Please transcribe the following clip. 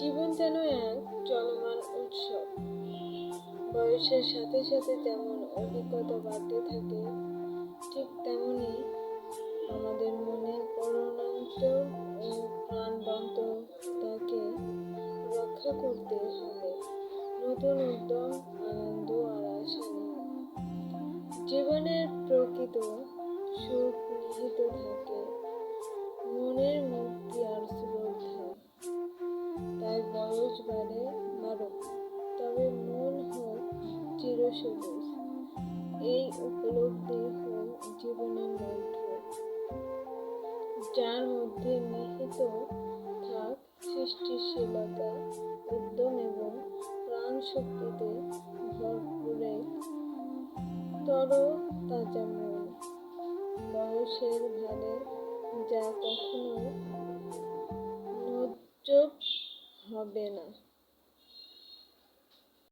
জীবন যেন এক চলমান উৎসব। বয়সের সাথে সাথে যেমন অভিজ্ঞতা বাড়তে থাকে, ঠিক তেমনি আমাদের মনের পরমাণন্ত ও প্রাণবন্ততাকে রক্ষা করতে হবে নতুন উদ্যম, আনন্দ আর আশা নিয়ে। জীবনের প্রকৃত সুখ নিহিত থাকে মনের মুক্তি আর শ্রদ্ধায়। তাই বয়স বাড়ুক, তবে মন হোক চিরসবুজ, এই উপলব্ধি হোক জীবনের মন্ত্র, যার মধ্যে নিহিত থাক সৃষ্টিশীলতা, উদ্যম এবং প্রাণ শক্তিতে ভরপুরে তাজা মন। বয়সের ভারে যা কখনো নজব হবে না।